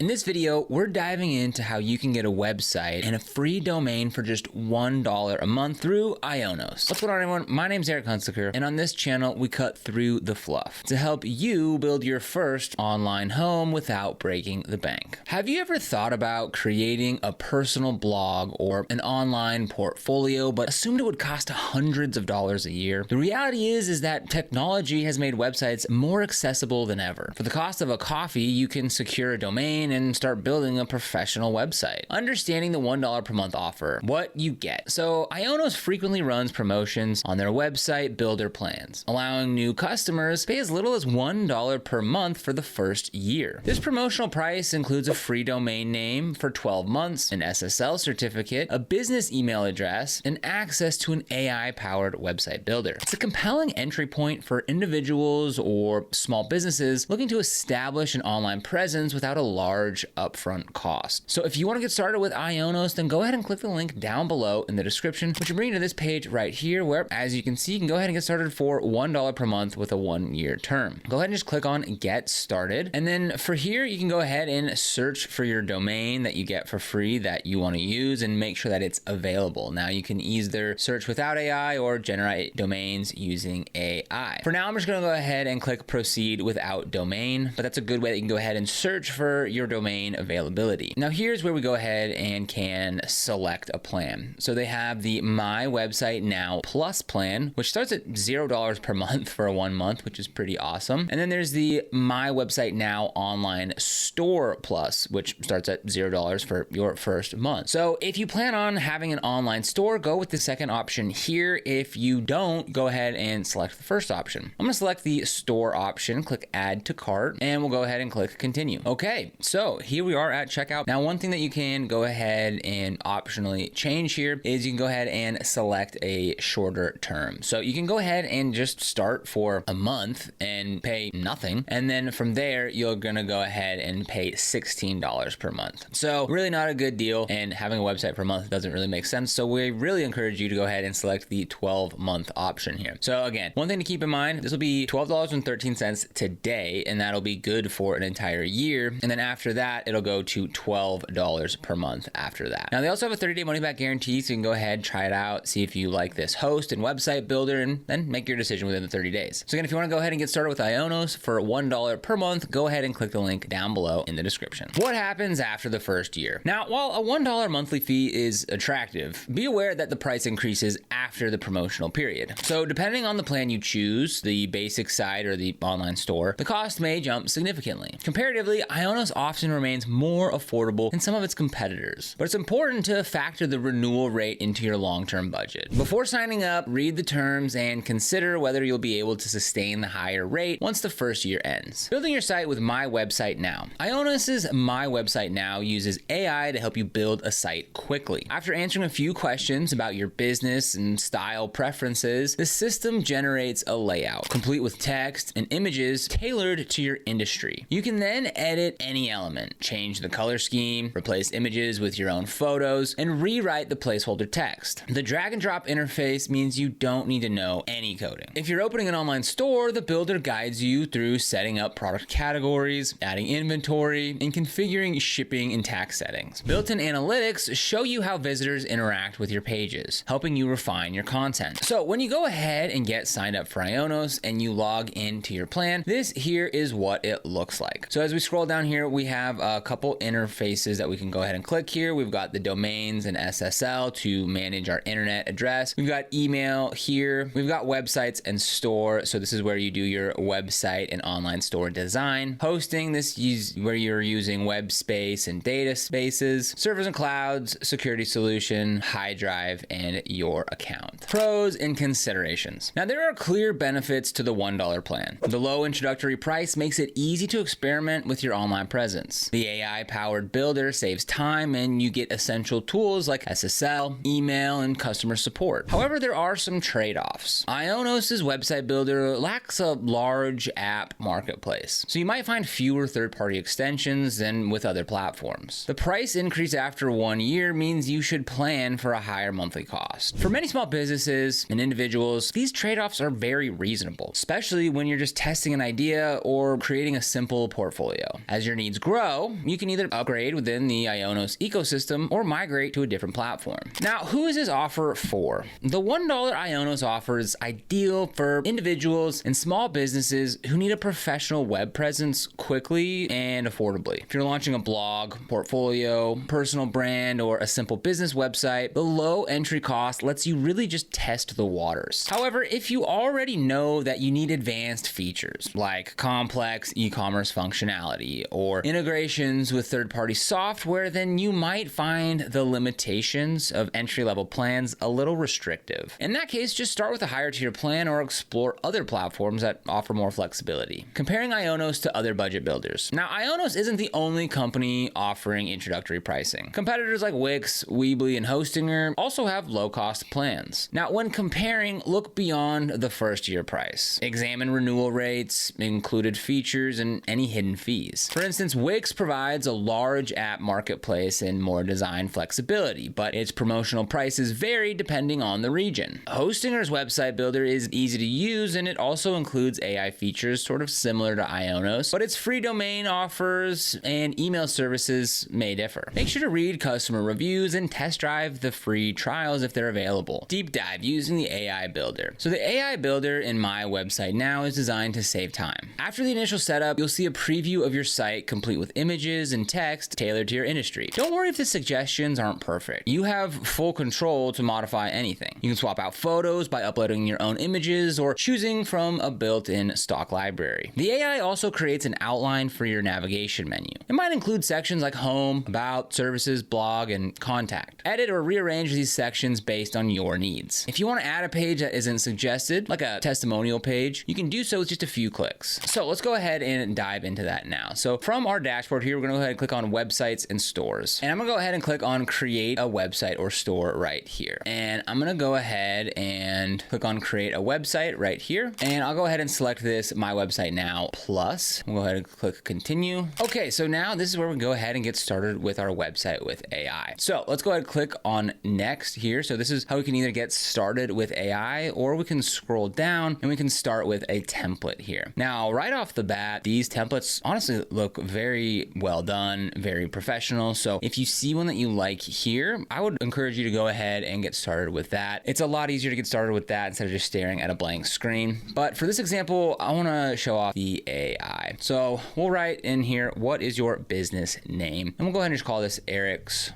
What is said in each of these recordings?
In this video, we're diving into how you can get a website and a free domain for just $1 a month through IONOS. What's going on, everyone? My name's Eric Hunsaker, and on this channel, we cut through the fluff to help you build your first online home without breaking the bank. Have you ever thought about creating a personal blog or an online portfolio, but assumed it would cost hundreds of dollars a year? The reality is that technology has made websites more accessible than ever. For the cost of a coffee, you can secure a domain and start building a professional website. Understanding the $1 per month offer, what you get. So IONOS frequently runs promotions on their website builder plans, allowing new customers to pay as little as $1 per month for the first year. This promotional price includes a free domain name for 12 months, an SSL certificate, a business email address, and access to an AI-powered website builder. It's a compelling entry point for individuals or small businesses looking to establish an online presence without a large upfront cost. So if you want to get started with IONOS, then go ahead and click the link down below in the description, which will bring you to this page right here where, as you can see, you can go ahead and get started for $1 per month with a 1-year term. Go ahead and just click on Get Started. And then for here, you can go ahead and search for your domain that you get for free that you want to use and make sure that it's available. Now you can either search without AI or generate domains using AI. For now, I'm just going to go ahead and click Proceed without domain, but that's a good way that you can go ahead and search for your domain availability. Now here's where we go ahead and can select a plan. So they have the My Website Now Plus plan, which starts at $0 per month for a 1 month, which is pretty awesome. And then there's the My Website Now Online Store Plus, which starts at $0 for your first month. So if you plan on having an online store, go with the second option here. If you don't, go ahead and select the first option. I'm gonna select the store option, click Add to Cart, and we'll go ahead and click Continue. Okay, so here we are at checkout. Now, one thing that you can go ahead and optionally change here is you can go ahead and select a shorter term. So you can go ahead and just start for a month and pay nothing. And then from there, you're gonna go ahead and pay $16 per month. So really not a good deal, and having a website for a month doesn't really make sense. So we really encourage you to go ahead and select the 12-month option here. So again, one thing to keep in mind, this will be $12.13 today, and that'll be good for an entire year. And then after that, it'll go to $12 per month after that. Now they also have a 30-day money-back guarantee, so you can go ahead, try it out, see if you like this host and website builder, and then make your decision within the 30 days. So again, if you want to go ahead and get started with IONOS for $1 per month, go ahead and click the link down below in the description. What happens after the first year? Now, while a $1 monthly fee is attractive, be aware that the price increases after the promotional period. So depending on the plan you choose, the basic site or the online store, the cost may jump significantly. Comparatively, IONOS often remains more affordable than some of its competitors, but it's important to factor the renewal rate into your long-term budget. Before signing up, read the terms and consider whether you'll be able to sustain the higher rate once the first year ends. Building your site with My Website Now. IONOS's My Website Now uses AI to help you build a site quickly. After answering a few questions about your business and style preferences, the system generates a layout, complete with text and images tailored to your industry. You can then edit any element, change the color scheme, replace images with your own photos, and rewrite the placeholder text. The drag and drop interface means you don't need to know any coding. If you're opening an online store, the builder guides you through setting up product categories, adding inventory, and configuring shipping and tax settings. Built-in analytics show you how visitors interact with your pages, helping you refine your content. So when you go ahead and get signed up for IONOS and you log into your plan, this here is what it looks like. So as we scroll down here, we have a couple interfaces that we can go ahead and click here. We've got the domains and SSL to manage our internet address. We've got email here. We've got websites and store. So this is where you do your website and online store design. Hosting, this is where you're using web space and data spaces. Servers and clouds, security solution, high drive, and your account. Pros and considerations. Now there are clear benefits to the $1 plan. The low introductory price makes it easy to experiment with your online presence. The AI-powered builder saves time and you get essential tools like SSL, email, and customer support. However, there are some trade-offs. IONOS's website builder lacks a large app marketplace, so you might find fewer third-party extensions than with other platforms. The price increase after 1 year means you should plan for a higher monthly cost. For many small businesses and individuals, these trade-offs are very reasonable, especially when you're just testing an idea or creating a simple portfolio. As your needs grow, grow, you can either upgrade within the IONOS ecosystem or migrate to a different platform. Now, who is this offer for? The $1 IONOS offer is ideal for individuals and small businesses who need a professional web presence quickly and affordably. If you're launching a blog, portfolio, personal brand, or a simple business website, the low entry cost lets you really just test the waters. However, if you already know that you need advanced features like complex e-commerce functionality or integrations with third-party software, then you might find the limitations of entry-level plans a little restrictive. In that case, just start with a higher tier plan or explore other platforms that offer more flexibility. Comparing IONOS to other budget builders. Now, IONOS isn't the only company offering introductory pricing. Competitors like Wix, Weebly, and Hostinger also have low-cost plans. Now, when comparing, look beyond the first-year price. Examine renewal rates, included features, and any hidden fees. For instance, Wix provides a large app marketplace and more design flexibility, but its promotional prices vary depending on the region. Hostinger's website builder is easy to use, and it also includes AI features sort of similar to IONOS, but its free domain offers and email services may differ. Make sure to read customer reviews and test drive the free trials if they're available. Deep dive using the AI builder. So the AI builder in my website now is designed to save time. After the initial setup, you'll see a preview of your site complete with images and text tailored to your industry. Don't worry if the suggestions aren't perfect. You have full control to modify anything. You can swap out photos by uploading your own images or choosing from a built-in stock library. The AI also creates an outline for your navigation menu. It might include sections like home, about, services, blog, and contact. Edit or rearrange these sections based on your needs. If you want to add a page that isn't suggested, like a testimonial page, you can do so with just a few clicks. So let's go ahead and dive into that now. So from our dashboard here, we're going to go ahead and click on websites and stores. And I'm going to go ahead and click on create a website or store right here. And I'm going to go ahead and click on create a website right here. And I'll go ahead and select this My Website Now Plus. We'll go ahead and click continue. Okay, so now this is where we go ahead and get started with our website with AI. So let's go ahead and click on next here. So this is how we can either get started with AI, or we can scroll down and we can start with a template here. Now, right off the bat, these templates honestly look very well done, very professional. So if you see one that you like here, I would encourage you to go ahead and get started with that. It's a lot easier to get started with that instead of just staring at a blank screen. But for this example, I want to show off the AI. So we'll write in here, what is your business name? And we'll go ahead and just call this Eric's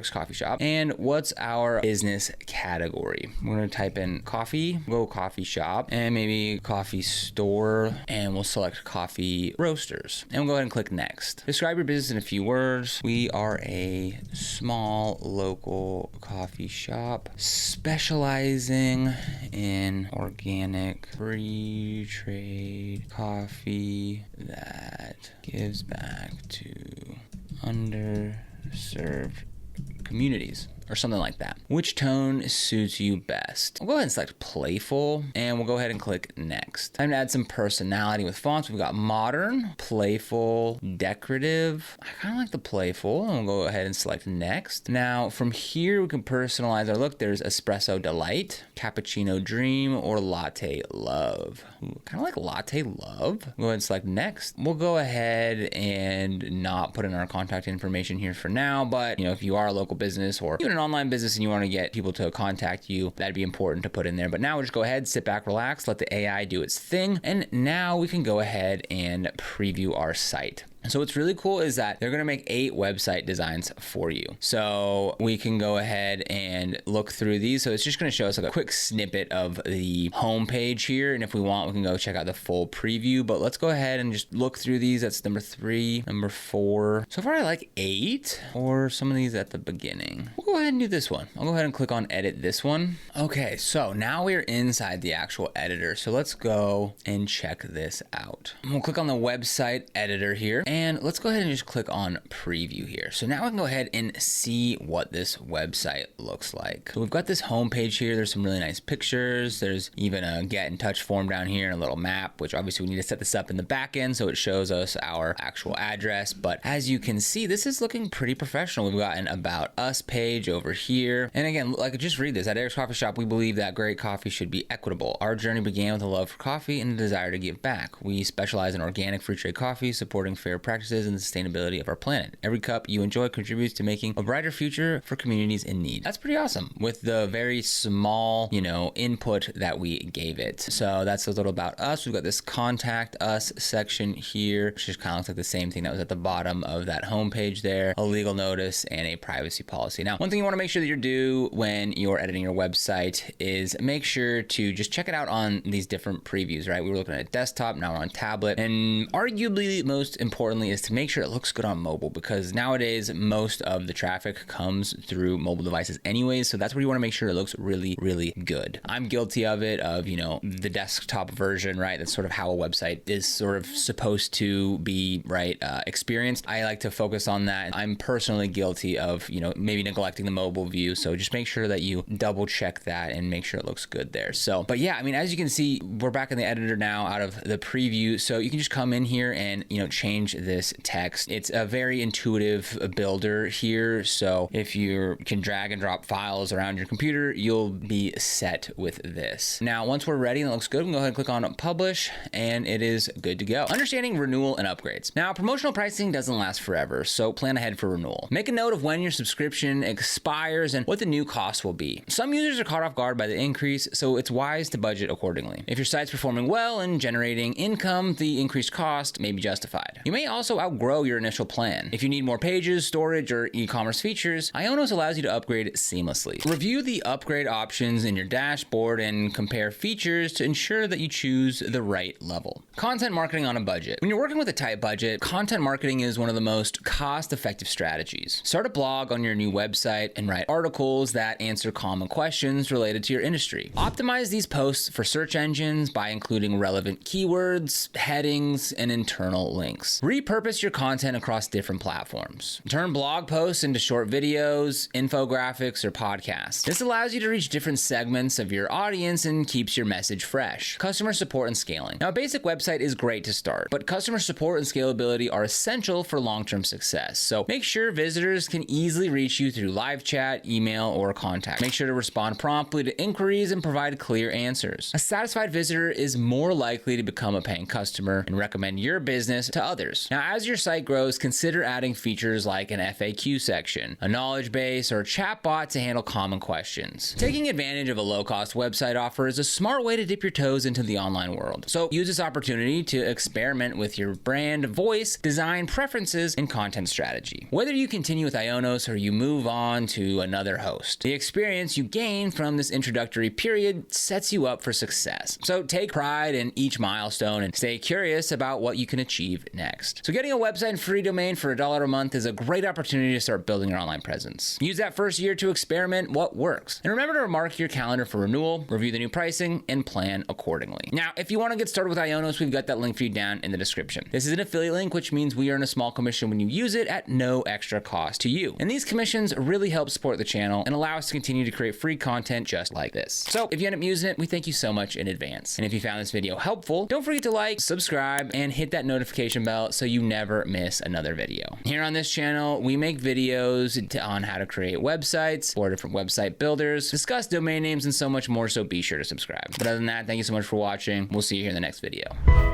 Coffee Shop. And what's our business category? We're going to type in coffee, go coffee shop, and maybe coffee store, and we'll select coffee roasters. And we'll go ahead and click next. Describe your business in a few words. We are a small local coffee shop specializing in organic free trade coffee that gives back to underserved communities, or something like that. Which tone suits you best? We'll go ahead and select playful, and we'll go ahead and click next. Time to add some personality with fonts. We've got modern, playful, decorative. I kind of like the playful, and we'll go ahead and select next. Now from here we can personalize our look. There's espresso delight, cappuccino dream, or latte love. Kind of like latte love. Go ahead and select next. We'll go ahead and not put in our contact information here for now, but if you are a local business or even an online business and you want to get people to contact you, that'd be important to put in there. But now we'll just go ahead, sit back, relax, let the AI do its thing. And now we can go ahead and preview our site. So what's really cool is that they're going to make 8 website designs for you. So we can go ahead and look through these. So it's just going to show us like a quick snippet of the home page here. And if we want, we can go check out the full preview. But let's go ahead and just look through these. That's number 3, number 4. So far I like 8, or some of these at the beginning. We'll go ahead and do this one. I'll go ahead and click on edit this one. Okay, so now we're inside the actual editor. So let's go and check this out. We'll click on the website editor here. And let's go ahead and just click on preview here. So now we can go ahead and see what this website looks like. So we've got this home page here. There's some really nice pictures. There's even a get in touch form down here and a little map, which obviously we need to set this up in the back end so it shows us our actual address. But as you can see, this is looking pretty professional. We've got an about us page over here. And again, like just read this. At Eric's Coffee Shop, we believe that great coffee should be equitable. Our journey began with a love for coffee and a desire to give back. We specialize in organic free trade coffee, supporting fair practices and the sustainability of our planet. Every cup you enjoy contributes to making a brighter future for communities in need. That's pretty awesome with the very small, input that we gave it. So that's a little about us. We've got this contact us section here, which just kind of looks like the same thing that was at the bottom of that homepage there, a legal notice and a privacy policy. Now, one thing you want to make sure that you do when you're editing your website is make sure to just check it out on these different previews, right? We were looking at desktop, now we're on tablet, and arguably most importantly is to make sure it looks good on mobile, because nowadays most of the traffic comes through mobile devices anyways, so that's where you want to make sure it looks really, really good. I'm guilty of it, of, the desktop version, right? That's sort of how a website is sort of supposed to be, right, experienced. I like to focus on that. I'm personally guilty of, maybe neglecting the mobile view, so just make sure that you double check that and make sure it looks good there. So, but yeah, I mean, as you can see, we're back in the editor now out of the preview, so you can just come in here and, change this text. It's a very intuitive builder here, so if you can drag and drop files around your computer, you'll be set with this. Now, once we're ready and it looks good, we can go ahead and click on publish, and it is good to go. Understanding renewal and upgrades. Now, promotional pricing doesn't last forever, so plan ahead for renewal. Make a note of when your subscription expires and what the new cost will be. Some users are caught off guard by the increase, so it's wise to budget accordingly. If your site's performing well and generating income, the increased cost may be justified. You may also outgrow your initial plan. If you need more pages, storage, or e-commerce features, IONOS allows you to upgrade seamlessly. Review the upgrade options in your dashboard and compare features to ensure that you choose the right level. Content marketing on a budget. When you're working with a tight budget, content marketing is one of the most cost-effective strategies. Start a blog on your new website and write articles that answer common questions related to your industry. Optimize these posts for search engines by including relevant keywords, headings, and internal links. Repurpose your content across different platforms. Turn blog posts into short videos, infographics, or podcasts. This allows you to reach different segments of your audience and keeps your message fresh. Customer support and scaling. Now, a basic website is great to start, but customer support and scalability are essential for long-term success. So make sure visitors can easily reach you through live chat, email, or contact. Make sure to respond promptly to inquiries and provide clear answers. A satisfied visitor is more likely to become a paying customer and recommend your business to others. Now, as your site grows, consider adding features like an FAQ section, a knowledge base, or a chatbot to handle common questions. Taking advantage of a low-cost website offer is a smart way to dip your toes into the online world. So use this opportunity to experiment with your brand, voice, design preferences, and content strategy. Whether you continue with IONOS or you move on to another host, the experience you gain from this introductory period sets you up for success. So take pride in each milestone and stay curious about what you can achieve next. So getting a website and free domain for $1 a month is a great opportunity to start building your online presence. Use that first year to experiment what works. And remember to mark your calendar for renewal, review the new pricing, and plan accordingly. Now, if you want to get started with IONOS, we've got that link for you down in the description. This is an affiliate link, which means we earn a small commission when you use it at no extra cost to you. And these commissions really help support the channel and allow us to continue to create free content just like this. So if you end up using it, we thank you so much in advance. And if you found this video helpful, don't forget to like, subscribe, and hit that notification bell so you never miss another video. Here on this channel, we make videos on how to create websites, 4 different website builders, discuss domain names, and so much more, so be sure to subscribe. But other than that, thank you so much for watching. We'll see you here in the next video.